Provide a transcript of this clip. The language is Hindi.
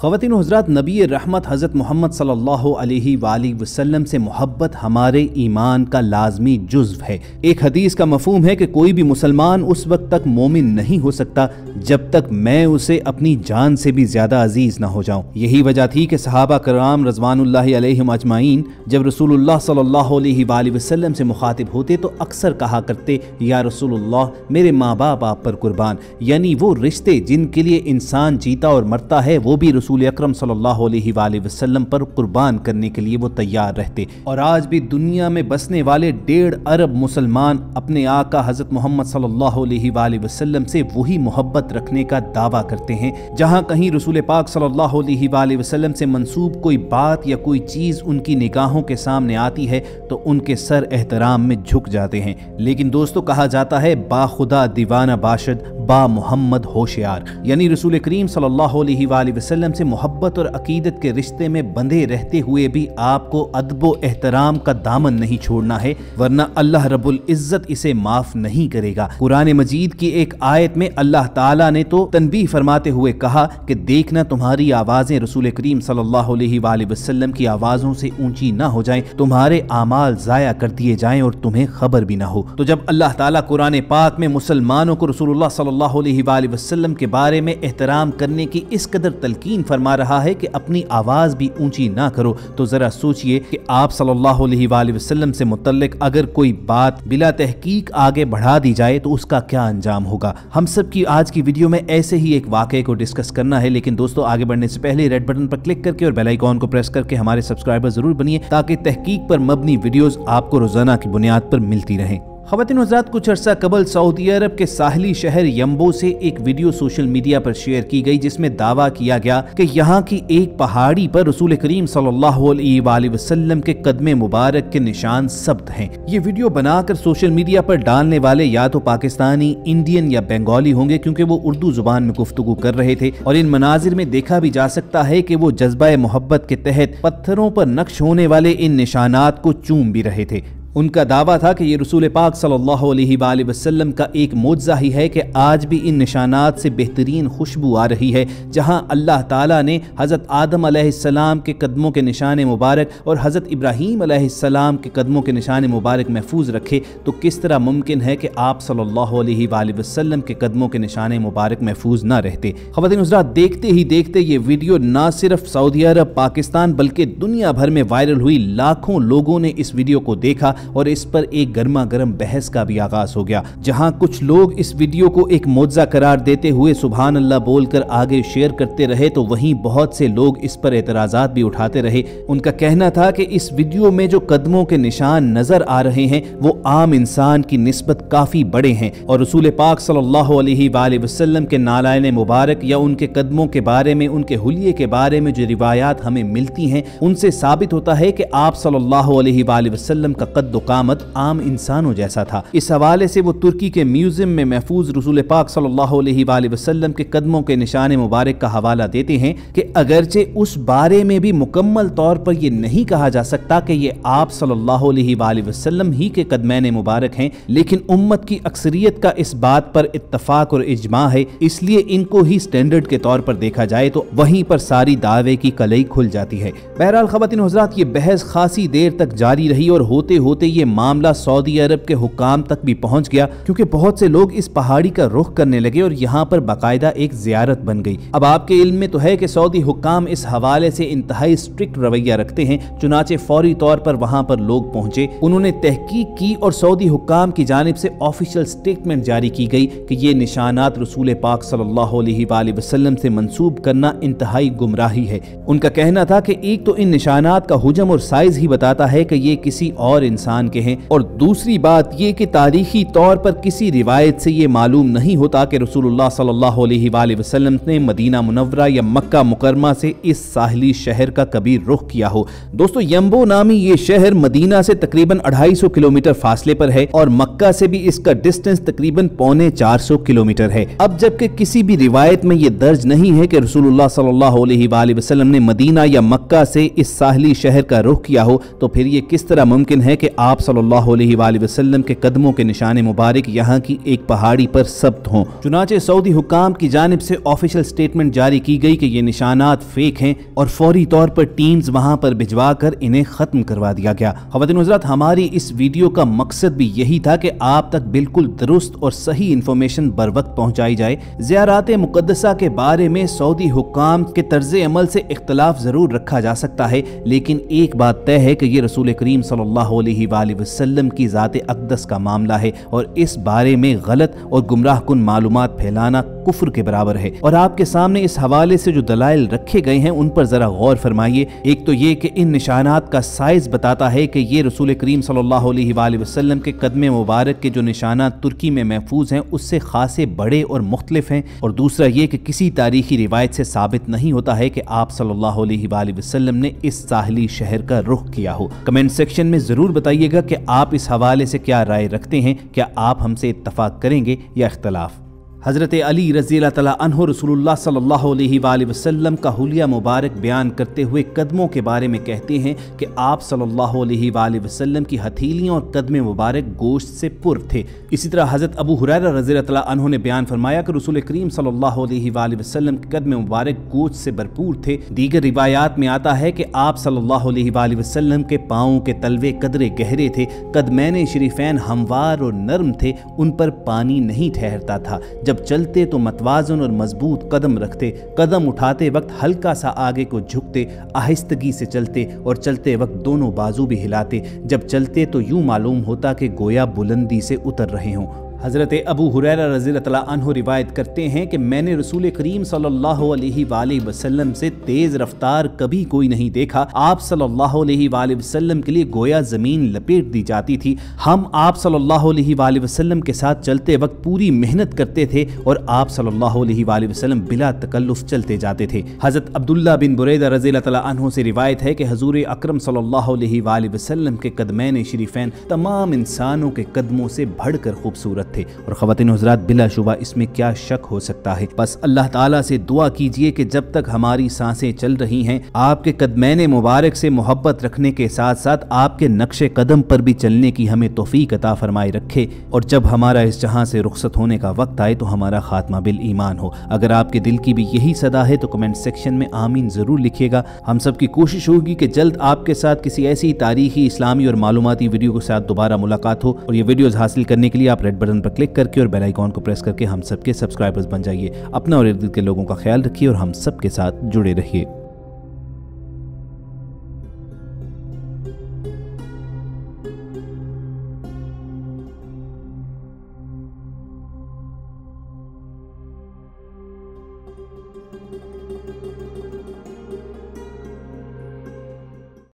ख़वातीन हज़रात, नबी रहमत हज़रत मोहम्मद सल्लल्लाहु अलैहि वसल्लम से मोहब्बत हमारे ईमान का लाजमी जुज़्व है। एक हदीस का मफ़हूम है कि कोई भी मुसलमान उस वक्त तक मोमिन नहीं हो सकता जब तक मैं उसे अपनी जान से भी ज़्यादा अजीज़ ना हो जाऊँ। यही वजह थी कि सहाबा कराम रज़वानुल्लाहि अलैहिम अजमाइन जब रसूलुल्लाह सल्लल्लाहु अलैहि वसल्लम से मुखातिब होते तो अक्सर कहा करते, या रसूलुल्लाह, मेरे माँ बाप आप पर कुर्बान। यानी वो रिश्ते जिनके लिए इंसान जीता और मरता है वो भी रसूल अकरम सल्लल्लाहु अलैहि वसल्लम पर कुर्बान करने के लिए वो तैयार रहते। और आज भी दुनिया में बसने वाले 1.5 अरब मुसलमान अपने आका हज़रत मोहम्मद सल्लल्लाहु अलैहि वसल्लम से वही मोहब्बत रखने का दावा करते हैं। जहाँ कहीं रसूल पाक सल्लल्लाहु अलैहि वसल्लम से मंसूब कोई बात या कोई चीज़ उनकी निगाहों के सामने आती है तो उनके सर एहतराम में झुक जाते हैं। लेकिन दोस्तों, कहा जाता है बाखुदा दीवाना बाशद बा मोहम्मद होशियार, यानी रसूल करीम सल्लल्लाहु अलैहि वसल्लम से मोहब्बत और अकीदत के रिश्ते में बंधे रहते हुए भी आपको अदब व एहतराम का दामन नहीं छोड़ना है, वरना अल्लाह रब्बुल इज्जत इसे माफ नहीं करेगा। कुरान मजीद की एक आयत में अल्लाह ताला ने तो तनबीह फरमाते हुए कहा कि देखना तुम्हारी आवाजें रसूल करीम सल्लल्लाहु अलैहि वसल्लम की आवाजों से ऊंची ना हो जाएं, तुम्हारे आमाल जाया कर दिए जाएं और तुम्हें खबर भी ना हो। तो जब अल्लाह ताला कुरान पाक में मुसलमानों को रसूलुल्लाह सल्लल्लाहु अलैहि वसल्लम के बारे में एहतराम करने की इस कदर तलकीन फरमा रहा है कि अपनी आवाज भी ऊंची ना करो, तो जरा सोचिए कि आप सल्लल्लाहु अलैहि वसल्लम से मुतल्लिक अगर कोई बात बिला तहकीक आगे बढ़ा दी जाए तो उसका क्या अंजाम होगा। हम सब की आज की वीडियो में ऐसे ही एक वाकये को डिस्कस करना है, लेकिन दोस्तों आगे बढ़ने से पहले रेड बटन पर क्लिक करके और बेल आइकॉन को प्रेस करके हमारे सब्सक्राइबर जरूर बनिए ताकि तहकीक पर मबनी वीडियोस आपको रोजाना की बुनियाद पर मिलती रहें। ख़वातीन हज़रात, कुछ अर्सा कबल सऊदी अरब के साहली शहर यम्बो से एक वीडियो सोशल मीडिया पर शेयर की गई जिसमें दावा किया गया कि यहाँ की एक पहाड़ी पर रसूल करीम सल्लल्लाहु अलैहि वसल्लम के कदमे मुबारक के निशान सब्त हैं। ये वीडियो बनाकर सोशल मीडिया पर डालने वाले या तो पाकिस्तानी, इंडियन या बंगाली होंगे, क्योंकि वो उर्दू जुबान में गुफ्तगू कर रहे थे। और इन मनाजिर में देखा भी जा सकता है कि वो जज्बा मोहब्बत के तहत पत्थरों पर नक्श होने वाले इन निशानात को चूम भी रहे थे। उनका दावा था कि ये रसूल पाक सल्लल्लाहु अलैहि वसल्लम का एक मोज़ा ही है कि आज भी इन निशानात से बेहतरीन खुशबू आ रही है। जहां अल्लाह ताला ने हज़रत आदम अलैहिस्सलाम के कदमों के निशान मुबारक और हज़रत इब्राहीम अलैहिस्सलाम के कदमों के निशान मुबारक महफूज रखे, तो किस तरह मुमकिन है कि आप सल्लल्लाहु अलैहि वसल्लम के कदमों के निशान मुबारक महफूज ना रहते। ख़वातीन हज़रात, देखते ही देखते ये वीडियो ना सिर्फ सऊदी अरब, पाकिस्तान बल्कि दुनिया भर में वायरल हुई। लाखों लोगों ने इस वीडियो को देखा और इस पर एक गर्मा गर्म बहस का भी आगाज हो गया। जहां कुछ लोग इस वीडियो को एक मौजज़ा करार देते हुए सुभान अल्लाह बोलकर आगे शेयर करते रहे, तो वहीं बहुत से लोग इस पर एतराज़ात भी उठाते रहे। उनका कहना था कि इस वीडियो में जो कदमों के निशान नजर आ रहे हैं वो आम इंसान की निस्बत काफी बड़े हैं और रसूल पाक सल्लल्लाहु अलैहि वसल्लम के नालायन मुबारक या उनके कदमों के बारे में, उनके हुलिये के बारे में जो रिवायात हमें मिलती हैं उनसे साबित होता है कि आप सल्लल्लाहु अलैहि वसल्लम का कद कामत आम इंसानों जैसा था। इस हवाले से वो तुर्की के म्यूजियम में महफूज रसूल पाक सल्लल्लाहु अलैहि वसल्लम के कदमों के निशान मुबारक का हवाला देते हैं कि अगरचे उस बारे में भी मुकम्मल तौर पर यह नहीं कहा जा सकता कि ये आप सल्लल्लाहु अलैहि वसल्लम ही के कदमैन मुबारक हैं, लेकिन उम्मत की अक्सरियत का इस बात पर इत्तफाक और इजमा है, इसलिए इनको ही स्टैंडर्ड के तौर पर देखा जाए तो वहीं पर सारी दावे की कलई खुल जाती है। बहरहाल ख़वातीन हज़रात, ये बहस खासी देर तक जारी रही और होते होते ये मामला सऊदी अरब के हुक्काम तक भी पहुंच गया, क्योंकि बहुत से लोग इस पहाड़ी का रुख करने लगे और यहाँ पर बाकायदा एक ज़ियारत बन गई। अब आपके इल्म में तो है कि सऊदी हुक्काम इस हवाले से इंतहाई स्ट्रिक्ट रवैया रखते हैं, चुनाचे फौरी तौर पर वहाँ पर लोग पहुंचे, उन्होंने तहकीक की और सऊदी हुक्काम की जानिब से ऑफिशियल स्टेटमेंट जारी की गई कि ये निशानात रसूल पाक सल्लल्लाहु अलैहि वसल्लम से मंसूब करना इंतहाई गुमराही है। उनका कहना था कि एक तो इन निशानात का हुजम और साइज ही बताता है कि ये किसी और इंसान के हैं, और दूसरी बात ये कि तारीखी तौर पर किसी रिवायत से ये मालूम नहीं होता कि रसूलुल्लाह सल्लल्लाहु अलैहि वसल्लम ने मदीना मुनव्वरा या मक्का मुकरमा से इस साहली शहर का कभी रुख किया हो। दोस्तों, यम्बो नामी ये शहर मदीना से तकरीबन 250 किलोमीटर फासले पर है और मक्का से भी इसका डिस्टेंस तकरीबन 350 किलोमीटर है। अब जबकि किसी भी रिवायत में ये दर्ज नहीं है कि रसूलुल्लाह सल्लल्लाहु अलैहि वसल्लम ने मदीना या मक्का से इस साहली शहर का रुख किया हो, तो फिर ये किस तरह मुमकिन है कि आप सल्लल्लाहु अलैहि वसल्लम के कदमों के निशान मुबारक यहाँ की एक पहाड़ी पर सब्त हों। चुनाचे सऊदी हुक्काम की जानिब से ऑफिशियल स्टेटमेंट जारी की गई कि ये निशानात फेक हैं और फौरी तौर पर टीम्स वहां पर भिजवा कर इन्हें खत्म करवा दिया गया। ख़वातीन हज़रात, हमारी इस वीडियो का मकसद भी यही था कि आप तक बिल्कुल दुरुस्त और सही इंफॉर्मेशन बर वक्त पहुंचाई जाए। ज़ियारात मुक़द्दसा के बारे में सऊदी हुक्काम के तर्ज अमल से इख्तलाफ जरूर रखा जा सकता है, लेकिन एक बात तय है कि ये रसूल करीम सल्लल्लाहु अलैहि वसल्लम की ज़ात अक़दस का मामला है और इस बारे में गलत और गुमराह कुन मालूमात फैलाना कुफ्र के बराबर है। और आपके सामने इस हवाले से जो दलाइल रखे गए हैं उन पर जरा गौर फरमाइए। एक तो ये कि इन निशानात का साइज बताता है कि ये रसूल करीम सल्लल्लाहु अलैहि वसल्लम के कदम मुबारक के जो निशानात तुर्की में महफूज हैं उससे खासे बड़े और मुख्तलिफ हैं। और दूसरा ये कि किसी तारीखी रिवायत से साबित नहीं होता है कि आप सल्लल्लाहु अलैहि वसल्लम ने इस साहली शहर का रुख किया हो। कमेंट सेक्शन में जरूर बताइएगा कि आप इस हवाले से क्या राय रखते हैं। क्या आप हमसे इत्तफाक करेंगे या इख्तलाफ? हज़रत अली रज़ी अल्लाह तआला अन्हु रसूलुल्लाह सल्लल्लाहु अलैहि वसल्लम का हुलिया मुबारक बयान करते हुए कदमों के बारे में कहते हैं कि आप सल्लल्लाहु अलैहि वसल्लम की हथेलियाँ और कदम मुबारक गोश्त से पुर थे। इसी तरह हज़रत अबू हुरैरा रज़ी अल्लाह तआला अन्हु ने बयान फरमाया कि रसूल करीम सल्लल्लाहु अलैहि वसल्लम के कदम मुबारक गोश्त से भरपूर थे। दीगर रिवायात में आता है कि आप सल्लल्लाहु अलैहि वसल्लम के पाँव के तलवे कदरे गहरे थे, कदमैन शरीफैन हमवार और नर्म थे, उन पर पानी नहीं ठहरता था। जब चलते तो मतवाजन और मजबूत कदम रखते, कदम उठाते वक्त हल्का सा आगे को झुकते, आहिस्तगी से चलते और चलते वक्त दोनों बाजू भी हिलाते। जब चलते तो यूं मालूम होता कि गोया बुलंदी से उतर रहे हों। हज़रत अबू हुरैरा रज़ी अल्लाह अन्हु रिवायत करते हैं कि मैंने रसूल करीम सल्लल्लाहु अलैहि वसल्लम से तेज़ रफ्तार कभी कोई नहीं देखा। आप सल्लल्लाहु अलैहि वसल्लम के लिए गोया ज़मीन लपेट दी जाती थी। हम आप सल्लल्लाहु अलैहि वसल्लम के साथ चलते वक्त पूरी मेहनत करते थे और आप सल्लल्लाहु अलैहि वसल्लम बिला तकल्लुफ़ चलते जाते थे। हज़रत अब्दुल्ला बिन बुरैदा रज़ी अल्लाह अन्हु से रिवायत है कि हज़ूर अकरम सल्लल्लाहु अलैहि वसल्लम के कदमैन शरीफैन तमाम इंसानों के कदमों से बढ़कर खूबसूरत थे। और ख़वातीन हज़रात, बिलाशुबा इसमें क्या शक हो सकता है। बस अल्लाह ताला से दुआ कीजिए कि जब तक हमारी सांसें चल रही हैं आपके कदमैन मुबारक से मोहब्बत रखने के साथ साथ आपके नक्शे कदम पर भी चलने की हमें तौफीक अता फरमाए रखे, और जब हमारा इस जहां से रुखसत होने का वक्त आए तो हमारा खात्मा बिल ईमान हो। अगर आपके दिल की भी यही सदा है तो कमेंट सेक्शन में आमीन ज़रूर लिखिएगा। हम सब की कोशिश होगी कि जल्द आपके साथ किसी ऐसी तारीखी, इस्लामी और मालूमाती वीडियो के साथ दोबारा मुलाकात हो। और ये वीडियोज़ हासिल करने के लिए आप रेड बटन पर क्लिक करके और बेल आइकॉन को प्रेस करके हम सबके सब्सक्राइबर्स बन जाइए। अपना और इर्द गिर्द के लोगों का ख्याल रखिए और हम सबके साथ जुड़े रहिए।